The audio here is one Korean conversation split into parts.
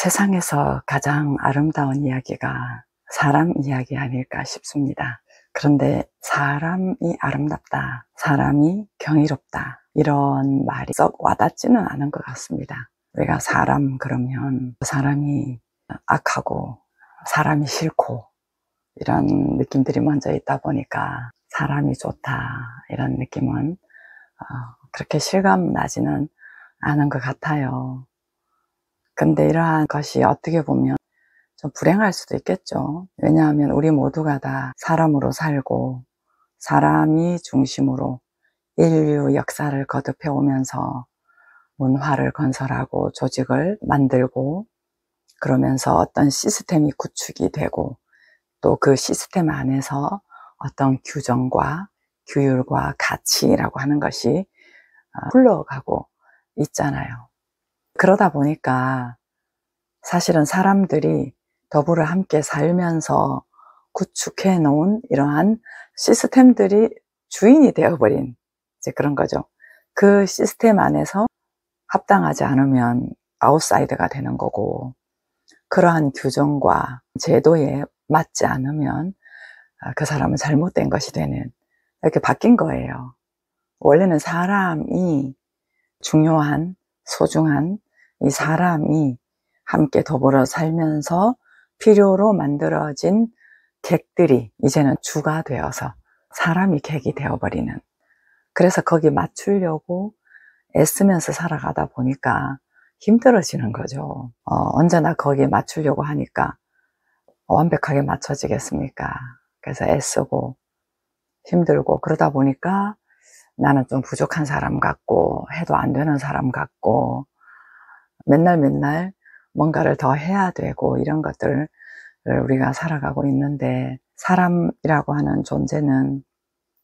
세상에서 가장 아름다운 이야기가 사람 이야기 아닐까 싶습니다. 그런데 사람이 아름답다, 사람이 경이롭다, 이런 말이 썩 와닿지는 않은 것 같습니다. 우리가 사람 그러면 사람이 악하고 사람이 싫고 이런 느낌들이 먼저 있다 보니까 사람이 좋다 이런 느낌은 그렇게 실감 나지는 않은 것 같아요. 근데 이러한 것이 어떻게 보면 좀 불행할 수도 있겠죠. 왜냐하면 우리 모두가 다 사람으로 살고 사람이 중심으로 인류 역사를 거듭해 오면서 문화를 건설하고 조직을 만들고, 그러면서 어떤 시스템이 구축이 되고 또 그 시스템 안에서 어떤 규정과 규율과 가치라고 하는 것이 흘러가고 있잖아요. 그러다 보니까 사실은 사람들이 더불어 함께 살면서 구축해 놓은 이러한 시스템들이 주인이 되어버린 이제 그런 거죠. 그 시스템 안에서 합당하지 않으면 아웃사이더가 되는 거고, 그러한 규정과 제도에 맞지 않으면 그 사람은 잘못된 것이 되는, 이렇게 바뀐 거예요. 원래는 사람이 중요한, 소중한 이 사람이 함께 더불어 살면서 필요로 만들어진 객들이 이제는 주가 되어서 사람이 객이 되어버리는, 그래서 거기 맞추려고 애쓰면서 살아가다 보니까 힘들어지는 거죠. 언제나 거기에 맞추려고 하니까 완벽하게 맞춰지겠습니까? 그래서 애쓰고 힘들고 그러다 보니까 나는 좀 부족한 사람 같고 해도 안 되는 사람 같고 맨날 뭔가를 더 해야 되고 이런 것들을 우리가 살아가고 있는데, 사람이라고 하는 존재는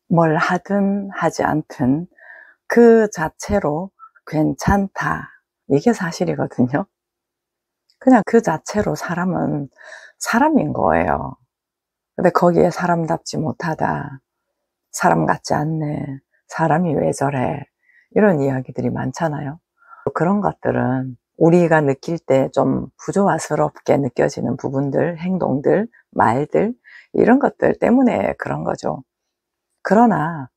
뭘 하든 하지 않든 그 자체로 괜찮다, 이게 사실이거든요. 그냥 그 자체로 사람은 사람인 거예요. 근데 거기에 사람답지 못하다, 사람 같지 않네, 사람이 왜 저래, 이런 이야기들이 많잖아요. 그런 것들은 우리가 느낄 때 좀 부조화스럽게 느껴지는 부분들, 행동들, 말들, 이런 것들 때문에 그런 거죠. 그러나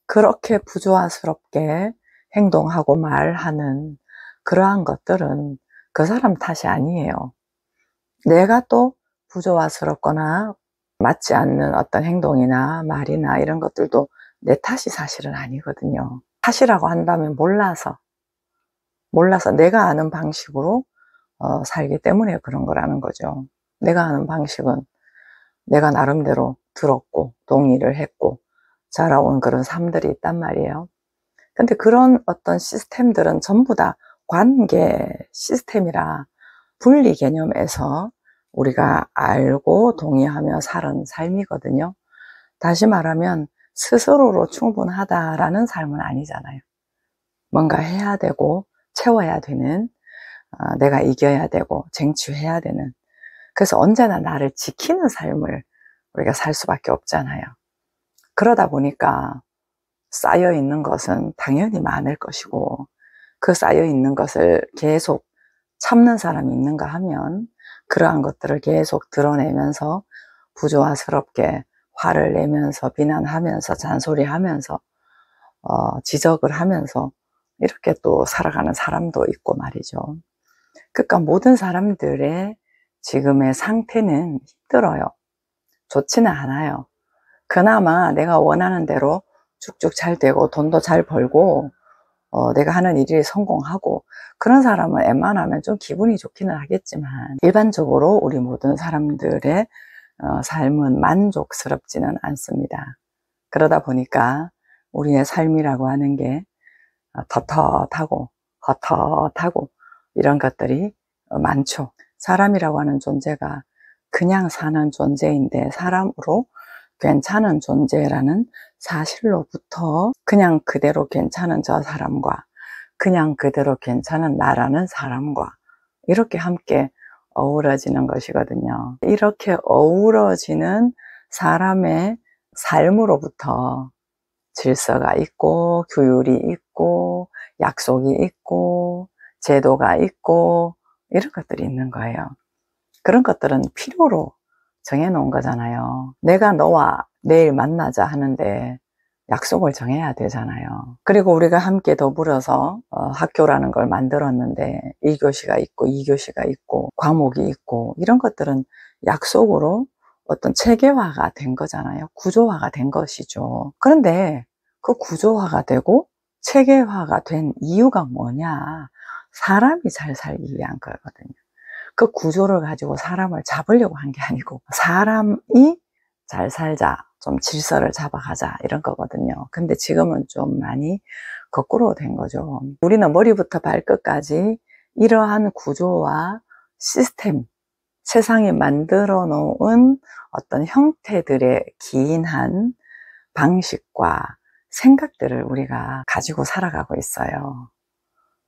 그렇게 부조화스럽게 행동하고 말하는 그러한 것들은 그 사람 탓이 아니에요. 내가 또 부조화스럽거나 맞지 않는 어떤 행동이나 말이나 이런 것들도 내 탓이 사실은 아니거든요. 탓이라고 한다면 몰라서 내가 아는 방식으로 살기 때문에 그런 거라는 거죠. 내가 아는 방식은 내가 나름대로 들었고 동의를 했고 자라온 그런 삶들이 있단 말이에요. 근데 그런 어떤 시스템들은 전부 다 관계 시스템이라 분리 개념에서 우리가 알고 동의하며 사는 삶이거든요. 다시 말하면 스스로로 충분하다라는 삶은 아니잖아요. 뭔가 해야 되고 채워야 되는, 내가 이겨야 되고 쟁취해야 되는, 그래서 언제나 나를 지키는 삶을 우리가 살 수밖에 없잖아요. 그러다 보니까 쌓여 있는 것은 당연히 많을 것이고, 그 쌓여 있는 것을 계속 참는 사람이 있는가 하면 그러한 것들을 계속 드러내면서 부조화스럽게 화를 내면서 비난하면서 잔소리하면서 지적을 하면서 이렇게 또 살아가는 사람도 있고 말이죠. 그러니까 모든 사람들의 지금의 상태는 힘들어요. 좋지는 않아요. 그나마 내가 원하는 대로 쭉쭉 잘 되고 돈도 잘 벌고 내가 하는 일이 성공하고 그런 사람은 웬만하면 좀 기분이 좋기는 하겠지만, 일반적으로 우리 모든 사람들의 삶은 만족스럽지는 않습니다. 그러다 보니까 우리의 삶이라고 하는 게 텁텁하고 헛헛하고 이런 것들이 많죠. 사람이라고 하는 존재가 그냥 사는 존재인데, 사람으로 괜찮은 존재라는 사실로부터 그냥 그대로 괜찮은 저 사람과 그냥 그대로 괜찮은 나라는 사람과 이렇게 함께 어우러지는 것이거든요. 이렇게 어우러지는 사람의 삶으로부터 질서가 있고 규율이 있고 약속이 있고 제도가 있고 이런 것들이 있는 거예요. 그런 것들은 필요로 정해놓은 거잖아요. 내가 너와 내일 만나자 하는데 약속을 정해야 되잖아요. 그리고 우리가 함께 더불어서 학교라는 걸 만들었는데 1교시가 있고 2교시가 있고 과목이 있고 이런 것들은 약속으로 어떤 체계화가 된 거잖아요. 구조화가 된 것이죠. 그런데 그 구조화가 되고 체계화가 된 이유가 뭐냐? 사람이 잘 살기 위한 거거든요. 그 구조를 가지고 사람을 잡으려고 한 게 아니고 사람이 잘 살자, 좀 질서를 잡아가자 이런 거거든요. 근데 지금은 좀 많이 거꾸로 된 거죠. 우리는 머리부터 발끝까지 이러한 구조와 시스템, 세상이 만들어 놓은 어떤 형태들의 기인한 방식과 생각들을 우리가 가지고 살아가고 있어요.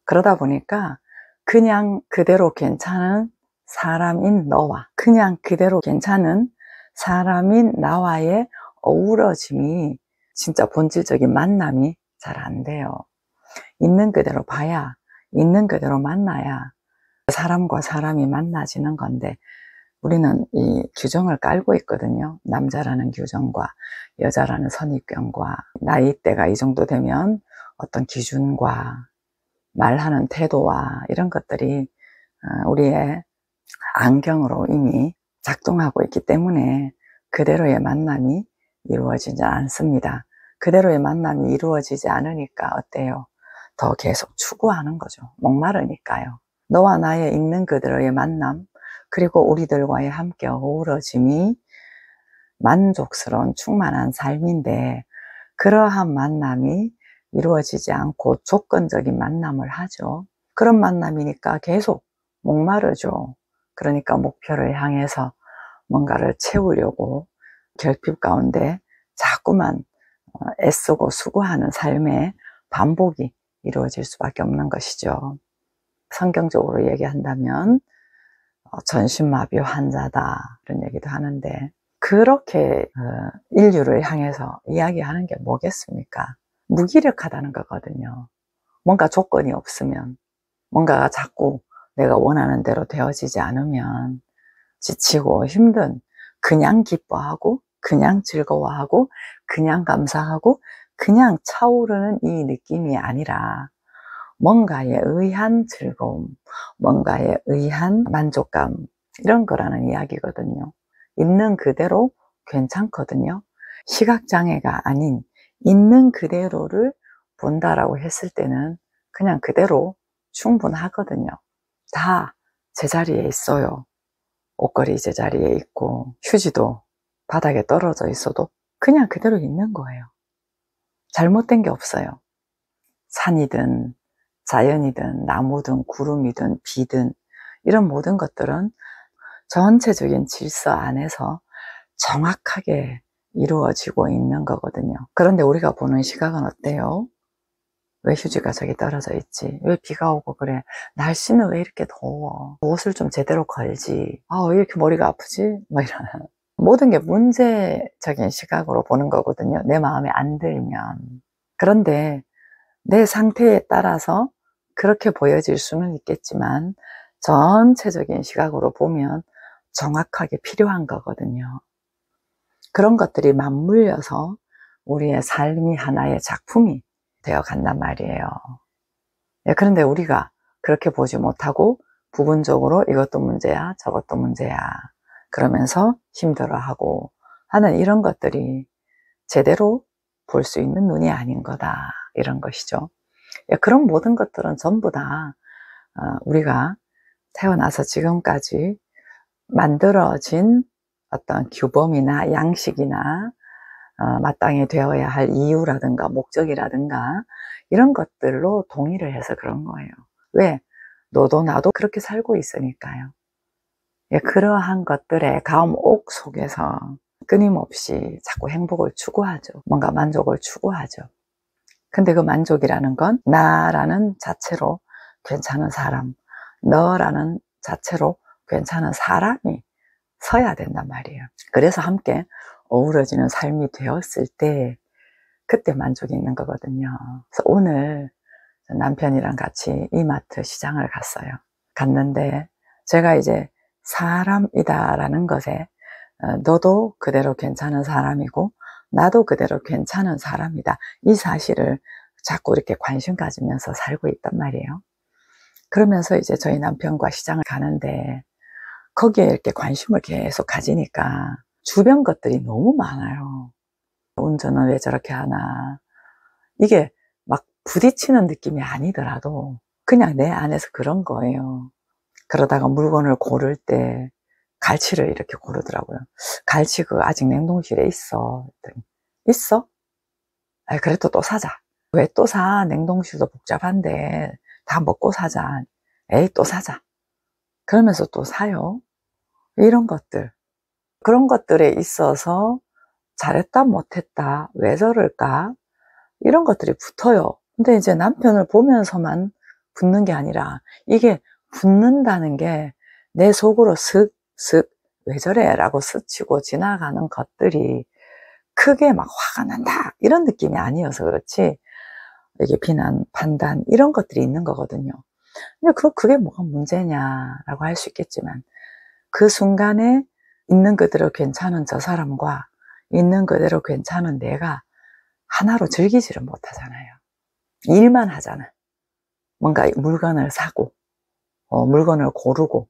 그러다 보니까 그냥 그대로 괜찮은 사람인 너와 그냥 그대로 괜찮은 사람인 나와의 어우러짐이 진짜 본질적인 만남이 잘 안 돼요. 있는 그대로 봐야, 있는 그대로 만나야 사람과 사람이 만나지는 건데 우리는 이 규정을 깔고 있거든요. 남자라는 규정과 여자라는 선입견과 나이대가 이 정도 되면 어떤 기준과 말하는 태도와 이런 것들이 우리의 안경으로 이미 작동하고 있기 때문에 그대로의 만남이 이루어지지 않습니다. 그대로의 만남이 이루어지지 않으니까 어때요? 더 계속 추구하는 거죠. 목마르니까요. 너와 나의 있는 그대로의 만남, 그리고 우리들과의 함께 어우러짐이 만족스러운 충만한 삶인데 그러한 만남이 이루어지지 않고 조건적인 만남을 하죠. 그런 만남이니까 계속 목마르죠. 그러니까 목표를 향해서 뭔가를 채우려고 결핍 가운데 자꾸만 애쓰고 수고하는 삶의 반복이 이루어질 수밖에 없는 것이죠. 성경적으로 얘기한다면 전신마비 환자다 이런 얘기도 하는데 그렇게 인류를 향해서 이야기하는 게 뭐겠습니까? 무기력하다는 거거든요. 뭔가 조건이 없으면, 뭔가가 자꾸 내가 원하는 대로 되어지지 않으면 지치고 힘든, 그냥 기뻐하고 그냥 즐거워하고 그냥 감사하고 그냥 차오르는 이 느낌이 아니라 뭔가에 의한 즐거움, 뭔가에 의한 만족감 이런 거라는 이야기거든요. 있는 그대로 괜찮거든요. 시각장애가 아닌 있는 그대로를 본다라고 했을 때는 그냥 그대로 충분하거든요. 다 제자리에 있어요. 옷걸이 제자리에 있고 휴지도 바닥에 떨어져 있어도 그냥 그대로 있는 거예요. 잘못된 게 없어요. 산이든 자연이든 나무든 구름이든 비든 이런 모든 것들은 전체적인 질서 안에서 정확하게 이루어지고 있는 거거든요. 그런데 우리가 보는 시각은 어때요? 왜 휴지가 저기 떨어져 있지? 왜 비가 오고 그래? 날씨는 왜 이렇게 더워? 옷을 좀 제대로 걸지? 왜 이렇게 머리가 아프지? 뭐 이런 모든 게 문제적인 시각으로 보는 거거든요. 내 마음에 안 들면. 그런데 내 상태에 따라서 그렇게 보여질 수는 있겠지만 전체적인 시각으로 보면 정확하게 필요한 거거든요. 그런 것들이 맞물려서 우리의 삶이 하나의 작품이 되어 간단 말이에요. 그런데 우리가 그렇게 보지 못하고 부분적으로 이것도 문제야, 저것도 문제야 그러면서 힘들어하고 하는 이런 것들이 제대로 볼 수 있는 눈이 아닌 거다 이런 것이죠. 그런 모든 것들은 전부 다 우리가 태어나서 지금까지 만들어진 어떤 규범이나 양식이나 마땅히 되어야 할 이유라든가 목적이라든가 이런 것들로 동의를 해서 그런 거예요. 왜? 너도 나도 그렇게 살고 있으니까요. 그러한 것들의 가음옥 속에서 끊임없이 자꾸 행복을 추구하죠. 뭔가 만족을 추구하죠. 근데 그 만족이라는 건 나라는 자체로 괜찮은 사람, 너라는 자체로 괜찮은 사람이 서야 된단 말이에요. 그래서 함께 어우러지는 삶이 되었을 때 그때 만족이 있는 거거든요. 그래서 오늘 남편이랑 같이 이마트 시장을 갔어요. 갔는데 제가 이제 사람이다라는 것에 너도 그대로 괜찮은 사람이고 나도 그대로 괜찮은 사람이다. 이 사실을 자꾸 이렇게 관심 가지면서 살고 있단 말이에요. 그러면서 이제 저희 남편과 시장을 가는데 거기에 이렇게 관심을 계속 가지니까 주변 것들이 너무 많아요. 운전은 왜 저렇게 하나. 이게 막 부딪히는 느낌이 아니더라도 그냥 내 안에서 그런 거예요. 그러다가 물건을 고를 때 갈치를 이렇게 고르더라고요. 갈치 그거 아직 냉동실에 있어. 그랬더니, 있어? 아, 그래도 또 사자. 왜 또 사? 냉동실도 복잡한데 다 먹고 사자. 에이, 또 사자. 그러면서 또 사요. 이런 것들. 그런 것들에 있어서 잘했다 못했다 왜 저럴까 이런 것들이 붙어요. 근데 이제 남편을 보면서만 붙는 게 아니라 이게 붙는다는 게 내 속으로 슥슥 왜 저래 라고 스치고 지나가는 것들이 크게 막 화가 난다 이런 느낌이 아니어서 그렇지 이게 비난, 판단 이런 것들이 있는 거거든요. 근데 그게 뭐가 문제냐라고 할 수 있겠지만 그 순간에 있는 그대로 괜찮은 저 사람과 있는 그대로 괜찮은 내가 하나로 즐기지를 못하잖아요. 일만 하잖아. 뭔가 물건을 사고 물건을 고르고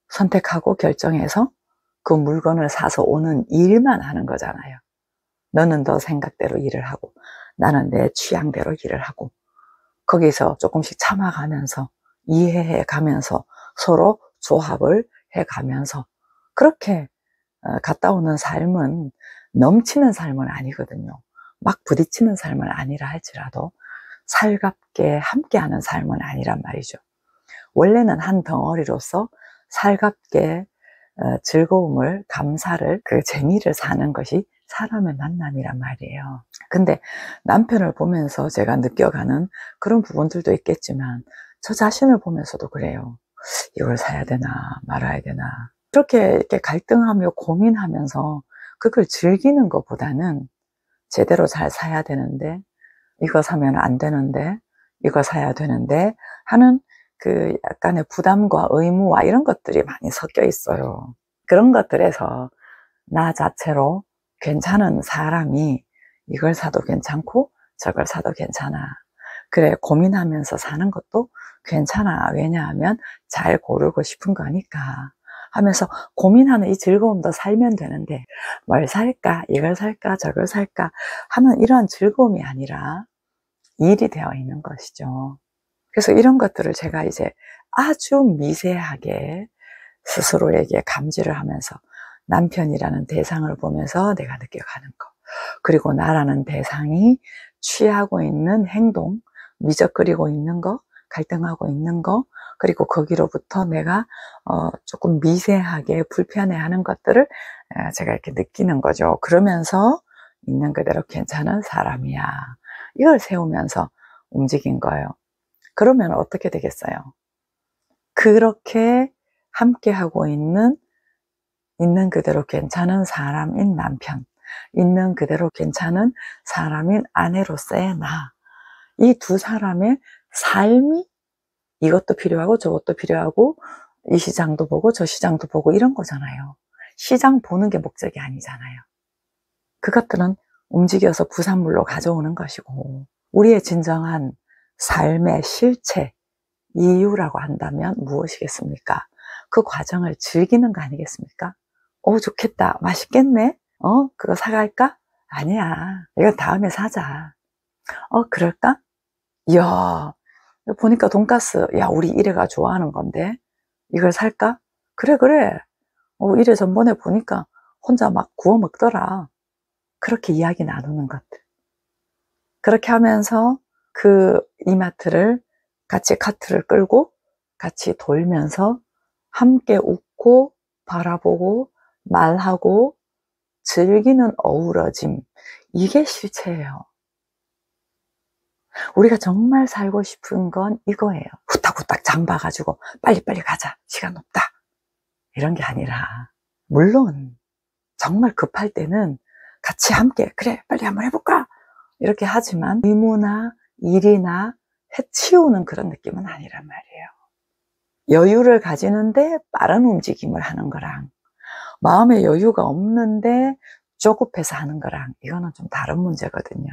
선택하고 결정해서 그 물건을 사서 오는 일만 하는 거잖아요. 너는 너 생각대로 일을 하고 나는 내 취향대로 일을 하고 거기서 조금씩 참아가면서 이해해 가면서 서로 조합을 해가면서 그렇게 갔다 오는 삶은 넘치는 삶은 아니거든요. 막 부딪히는 삶은 아니라 할지라도 살갑게 함께하는 삶은 아니란 말이죠. 원래는 한 덩어리로서 살갑게 즐거움을, 감사를, 그 재미를 사는 것이 사람의 만남이란 말이에요. 근데 남편을 보면서 제가 느껴가는 그런 부분들도 있겠지만 저 자신을 보면서도 그래요. 이걸 사야 되나 말아야 되나 이렇게 갈등하며 고민하면서 그걸 즐기는 것보다는 제대로 잘 사야 되는데 이거 사면 안 되는데 이거 사야 되는데 하는 그 약간의 부담과 의무와 이런 것들이 많이 섞여 있어요. 그런 것들에서 나 자체로 괜찮은 사람이 이걸 사도 괜찮고 저걸 사도 괜찮아. 그래, 고민하면서 사는 것도 괜찮아. 왜냐하면 잘 고르고 싶은 거니까 하면서 고민하는 이 즐거움도 살면 되는데 뭘 살까? 이걸 살까? 저걸 살까? 하는 이러한 즐거움이 아니라 일이 되어 있는 것이죠. 그래서 이런 것들을 제가 이제 아주 미세하게 스스로에게 감지를 하면서 남편이라는 대상을 보면서 내가 느껴가는 거 그리고 나라는 대상이 취하고 있는 행동 미적거리고 있는 거 갈등하고 있는 거 그리고 거기로부터 내가 조금 미세하게 불편해하는 것들을 제가 이렇게 느끼는 거죠. 그러면서 있는 그대로 괜찮은 사람이야 이걸 세우면서 움직인 거예요. 그러면 어떻게 되겠어요? 그렇게 함께하고 있는 그대로 괜찮은 사람인 남편, 있는 그대로 괜찮은 사람인 아내로서의 나, 이 두 사람의 삶이 이것도 필요하고 저것도 필요하고 이 시장도 보고 저 시장도 보고 이런 거잖아요. 시장 보는 게 목적이 아니잖아요. 그것들은 움직여서 부산물로 가져오는 것이고 우리의 진정한 삶의 실체, 이유라고 한다면 무엇이겠습니까? 그 과정을 즐기는 거 아니겠습니까? 좋겠다. 맛있겠네? 그거 사갈까? 아니야. 이거 다음에 사자. 그럴까? 이야, 보니까 돈가스, 야, 우리 이래가 좋아하는 건데, 이걸 살까? 그래, 그래. 이래 전번에 보니까 혼자 막 구워 먹더라. 그렇게 이야기 나누는 것들. 그렇게 하면서 그 이마트를 같이 카트를 끌고 같이 돌면서 함께 웃고 바라보고 말하고 즐기는 어우러짐. 이게 실체예요. 우리가 정말 살고 싶은 건 이거예요. 후딱후딱 장 봐가지고 빨리빨리 가자. 시간 없다. 이런 게 아니라 물론 정말 급할 때는 같이 함께 그래 빨리 한번 해볼까? 이렇게 하지만 의무나 일이나 해치우는 그런 느낌은 아니란 말이에요. 여유를 가지는데 빠른 움직임을 하는 거랑 마음의 여유가 없는데 조급해서 하는 거랑 이거는 좀 다른 문제거든요.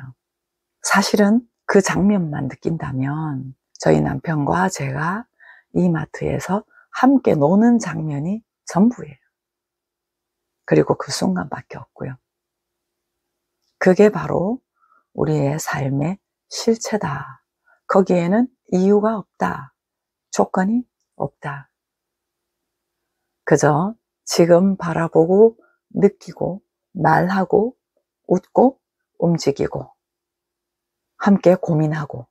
사실은 그 장면만 느낀다면 저희 남편과 제가 이마트에서 함께 노는 장면이 전부예요. 그리고 그 순간밖에 없고요. 그게 바로 우리의 삶의 실체다. 거기에는 이유가 없다. 조건이 없다. 그저 지금 바라보고 느끼고 말하고 웃고 움직이고 함께 고민하고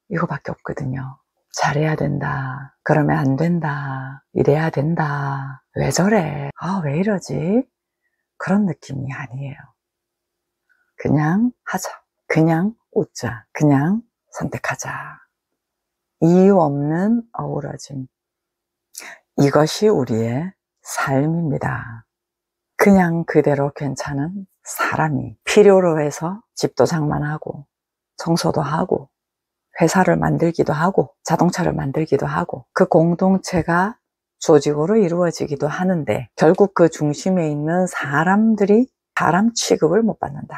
이거밖에 없거든요. 잘해야 된다. 그러면 안 된다. 이래야 된다. 왜 저래? 왜 이러지? 그런 느낌이 아니에요. 그냥 하자. 그냥 웃자. 그냥 선택하자. 이유 없는 어우러짐. 이것이 우리의 삶입니다. 그냥 그대로 괜찮은 사람이 필요로 해서 집도 장만하고 청소도 하고 회사를 만들기도 하고 자동차를 만들기도 하고 그 공동체가 조직으로 이루어지기도 하는데 결국 그 중심에 있는 사람들이 사람 취급을 못 받는다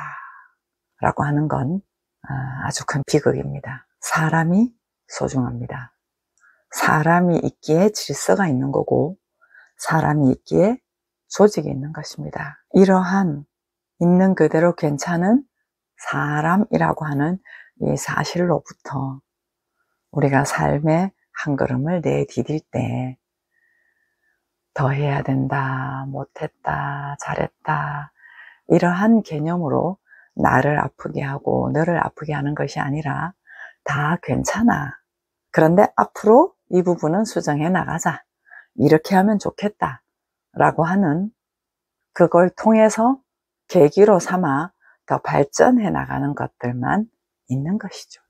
라고 하는 건 아주 큰 비극입니다. 사람이 소중합니다. 사람이 있기에 질서가 있는 거고 사람이 있기에 조직이 있는 것입니다. 이러한 있는 그대로 괜찮은 사람이라고 하는 이 사실로부터 우리가 삶의 한 걸음을 내디딜 때 더 해야 된다, 못했다, 잘했다 이러한 개념으로 나를 아프게 하고 너를 아프게 하는 것이 아니라 다 괜찮아. 그런데 앞으로 이 부분은 수정해 나가자. 이렇게 하면 좋겠다 라고 하는 그걸 통해서 계기로 삼아 더 발전해 나가는 것들만 있는 것이죠.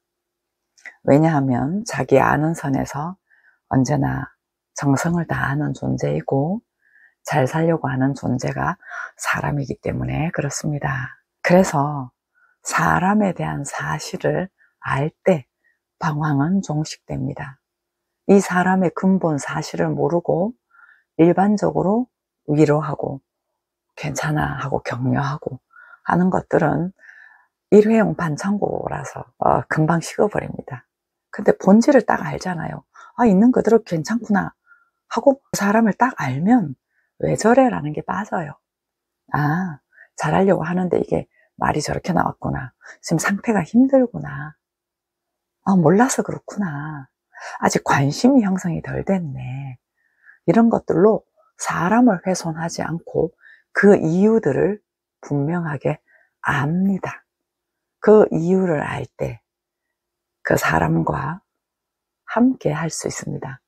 왜냐하면 자기 아는 선에서 언제나 정성을 다하는 존재이고 잘 살려고 하는 존재가 사람이기 때문에 그렇습니다. 그래서 사람에 대한 사실을 알 때 방황은 종식됩니다. 이 사람의 근본 사실을 모르고 일반적으로 위로하고 괜찮아 하고 격려하고 하는 것들은 일회용 반창고라서 금방 식어버립니다. 근데 본질을 딱 알잖아요. 있는 그대로 괜찮구나 하고 그 사람을 딱 알면 왜 저래? 라는 게 빠져요. 잘하려고 하는데 이게 말이 저렇게 나왔구나. 지금 상태가 힘들구나. 몰라서 그렇구나. 아직 관심이 형성이 덜 됐네. 이런 것들로 사람을 훼손하지 않고 그 이유들을 분명하게 압니다. 그 이유를 알 때 그 사람과 함께 할 수 있습니다.